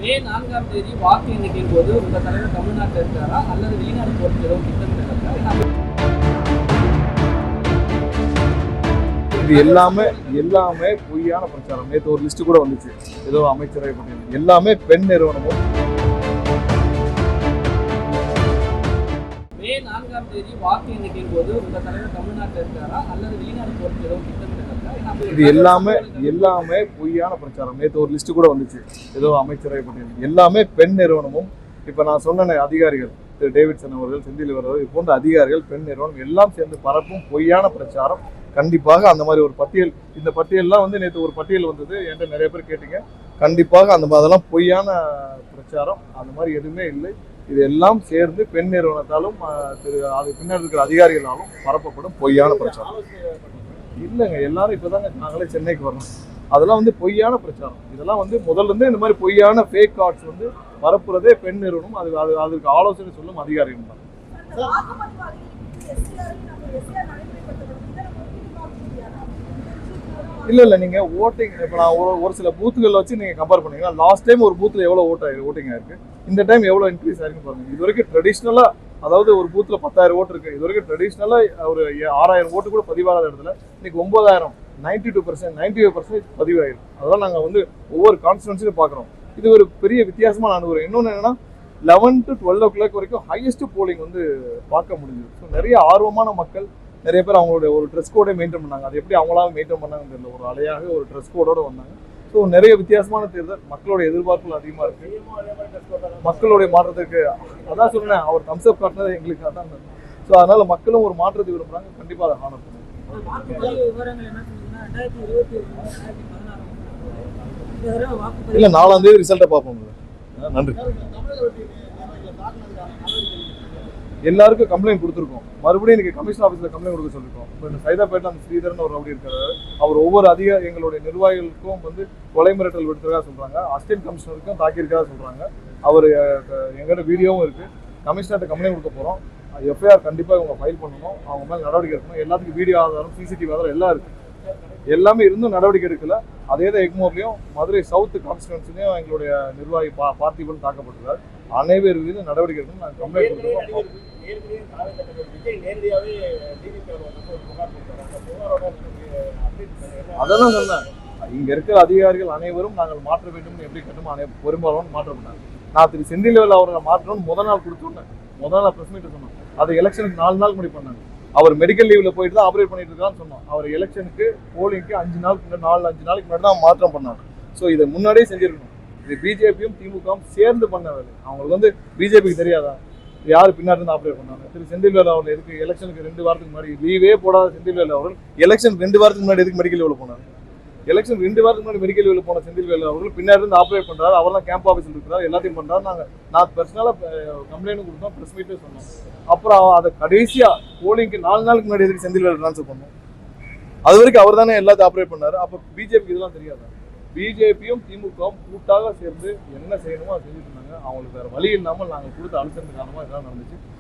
மே 4ஆம் தேதி வாக்கு எண்ணிக்கையின் போது உங்க தலைவர் தமிழ்நாட்டில் இருக்காரா அல்லது வெளிநாடு போட்டு ஏதோ திட்டமிட்டு இது எல்லாமே பொய்யான பிரச்சாரம். நேற்று ஒரு லிஸ்ட் கூட வந்துச்சு, ஏதோ அமைச்சரவை பட்டியல் எல்லாமே பெண் நிறுவனமும். மே 4ஆம் தேதி வாக்கு எண்ணிக்கையின் போது உங்க தலைவர் தமிழ்நாட்டில் இருக்காரா அல்லது வெளிநாடு போட்டு ஏதோ திட்டமிட்டு இது எல்லாமே பொய்யான பிரச்சாரம். நேற்று ஒரு லிஸ்ட் கூட வந்துச்சு, ஏதோ அமைச்சரவை பட்டியல் எல்லாமே பெண் நிறுவனமும். இப்போ நான் சொன்ன அதிகாரிகள், திரு டேவிட்சன் அவர்கள், செந்தில் அவர்கள், இது போன்ற அதிகாரிகள், பெண் நிறுவனம் எல்லாம் சேர்ந்து பரப்பும் பொய்யான பிரச்சாரம். கண்டிப்பாக அந்த மாதிரி ஒரு பட்டியல், இந்த பட்டியல்லாம் வந்து நேற்று ஒரு பட்டியல் வந்தது, என்கிட்ட நிறைய பேர் கேட்டீங்க. கண்டிப்பாக அதெல்லாம் பொய்யான பிரச்சாரம், அந்த மாதிரி எதுவுமே இல்லை. இது எல்லாம் சேர்ந்து பெண் நிறுவனத்தாலும் அது பின்னர் இருக்கிற அதிகாரிகளாலும் பரப்பப்படும் பொய்யான பிரச்சாரம். இல்லைங்க, எல்லாரும் இப்போதாங்க நாங்களே சென்னைக்கு வரோம். அதெல்லாம் வந்து பொய்யான பிரச்சாரம். இதெல்லாம் வந்து முதல்ல இருந்து இந்த மாதிரி பொய்யான ஃபேக் கார்ட்ஸ் வந்து பரப்புறதே பெண் நிறுவனம். அதுக்கு ஆலோசனை சொல்லும் அதிகாரிகள் தான். இல்லை நீங்கள் ஓட்டிங் இப்போ நான் ஒரு சில பூத்துகளில் வச்சு நீங்கள் கம்பேர் பண்ணீங்கன்னா, லாஸ்ட் டைம் ஒரு பூத்தில் எவ்வளோ ஓட்டிங் ஆயிருக்கு, இந்த டைம் எவ்வளோ இன்க்ரீஸ் ஆயிருக்குன்னு பாருங்கள். இது வரைக்கும் ட்ரெடிஷ்னலாக, அதாவது ஒரு பூத்தில் 10,000 ஓட்டு இருக்குது, இது வரைக்கும் ட்ரெடிஷ்னலாக ஒரு 6,000 ஓட்டு கூட பதிவாகாத இடத்துல இன்னைக்கு 9,000, 92%, 95% பதிவாயிருக்கு. அதெல்லாம் நாங்கள் வந்து ஒவ்வொரு கான்ஸ்டிட்யூன்சியும் பார்க்குறோம். இது ஒரு பெரிய வித்தியாசமாக நான் ஒரு இன்னொன்று என்னன்னா, 11 to 12 o'clock வரைக்கும் ஹையஸ்ட் போலிங் வந்து பார்க்க முடிஞ்சுது. ஸோ நிறைய ஆர்வமான மக்கள், நிறைய பேர் அவங்களுடைய ஒரு ட்ரெஸ் கோடை மெயின்டைன் பண்ணாங்க. அது எப்படி அவங்களால மெயின்டைன் பண்ணாங்கன்னு தெரியல, ஒரு அலையாக ஒரு ட்ரெஸ் கோடோட வந்தாங்க. ஸோ நிறைய வித்தியாசமான தேர்தல், மக்களுடைய எதிர்பார்ப்புகள் அதிகமாக இருக்கு. மக்களுடைய மாற்றத்துக்கு அதான் சொன்னேன், அவர் தம்ஸ்அப் காட்டினது எங்களுக்கு அதான். ஸோ அதனால மக்களும் ஒரு மாற்றத்தை விரும்புறாங்க. கண்டிப்பாக அதை ஹானர் பண்ணுவோம். இல்லை, 4ஆம் தேதி ரிசல்ட்டை பார்ப்போம். நன்றி. எல்லாருக்கும் கம்ப்ளைண்ட் கொடுத்துருக்கோம். மறுபடியும் இன்னைக்கு கமிஷன் ஆஃபீஸில் கம்ப்ளைண்ட் கொடுக்க சொல்லியிருக்கோம். இப்போ சைதாப்பேட்டில் அந்த ஸ்ரீதரன் ஒரு ரவுடி இருக்காரு, அவர் ஒவ்வொரு எங்களுடைய நிர்வாகிகளுக்கும் வந்து கொலை மிரட்டல் விடுத்ததாக சொல்கிறாங்க. அசிஸ்டன்ட் கமிஷனருக்கும் தாக்கியிருக்கதாக சொல்கிறாங்க. அவர் எங்கிட்ட வீடியோவும் இருக்குது. கமிஷனர்கிட்ட கம்ப்ளைண்ட் கொடுக்க போகிறோம். எஃப்ஐஆர் கண்டிப்பாக இவங்க ஃபைல் பண்ணணும், அவங்க மேலே நடவடிக்கை எடுக்கணும். எல்லாத்துக்கும் வீடியோ ஆதாரம், சிசிடிவி ஆதாரம் எல்லாம் இருக்குது. எல்லாமே இருந்தும் நடவடிக்கை எடுக்கல. அதே தான் எக்மோர்லையும் மதுரை சவுத் கான்ஸ்டிட்யூன்சிலையும் எங்களுடைய நிர்வாகி பார்த்திபன் தாக்கப்பட்டிருக்காரு. அனைவரும் மீது நடவடிக்கை எடுக்கணும். நாங்கள் கம்ப்ளைண்ட் கொடுத்துருக்கோம். அதான் சொன்னேன், இங்க இருக்கிற அதிகாரிகள் அனைவரும் நாங்கள் மாற்ற வேண்டும் எப்படி கட்டுமோ பெரும்பாலும் மாற்றப்பட்டாங்க. நான் திரு செந்தில் அவர்களை மாற்றணும்னு முதல் நாள் கொடுத்துருந்தேன். முதல் நாள் பிரஸ் மீட் சொன்னோம். அது எலெக்ஷனுக்கு 4 நாள் முடி பண்ணாங்க. அவர் மெடிக்கல் லீவ்ல போயிட்டு தான் ஆப்ரேட் பண்ணிட்டு இருக்கான்னு சொன்னோம். அவர் எலெக்ஷனுக்கு போலிங்க்கு 5 நாளுக்கு முன்னாடி 5 நாளைக்கு முன்னாடி தான் மாற்றம் பண்ணாங்க. ஸோ இதை முன்னாடியே செஞ்சிருக்கணும். இது பிஜேபியும் திமுகவும் சேர்ந்து பண்ண வேலை. அவங்களுக்கு வந்து பிஜேபிக்கு தெரியாதா யார் பின்னாடி இருந்து ஆப்ரேட் பண்ணாங்க? திரு செந்தில்வேல் அவர்கள் எதுக்கு எலெக்ஷனுக்கு 2 வாரத்துக்கு முன்னாடி லீவே போடாத செந்தில்வேல் அவர்கள் எலெக்ஷன் 2 வாரத்துக்கு முன்னாடி எதுக்கு மெடிக்கல் லீவ்ல போனார்? எலெக்ஷன் 2 வாரத்துக்கு முன்னாடி மெடிக்கல் லீவ்ல போன செந்தில்வேல் அவர்கள் பின்னாடி இருந்து ஆப்ரேட் பண்றாரு. அவர் தான் கேம்ப் ஆஃபீஸில் இருக்கிறார், எல்லாத்தையும் பண்றாரு. நான் பர்சனலா கம்ப்ளைண்ட் கொடுத்தோம், பிரஸ் மீட்டே சொன்னோம். அப்புறம் அதை கடைசியா போலிங்க்கு 4 நாளுக்கு முன்னாடி எதுக்கு செந்தில்வேல் ட்ரான்ஸ்ஃபர் பண்ணோம்? அது வரைக்கும் அவர் தானே எல்லாத்தையும் ஆப்ரேட் பண்ணாரு. அப்போ பிஜேபிக்கு இதெல்லாம் தெரியாதா? பிஜேபியும் திமுகவும் கூட்டாக சேர்ந்து என்ன செய்யணுமோ அதை செஞ்சுட்டு இருந்தாங்க. அவங்களுக்கு வேற வழி இல்லாமல் நாங்கள் கொடுத்த அழுத்தத்தின் காரணமாக இதெல்லாம் நடந்துச்சு.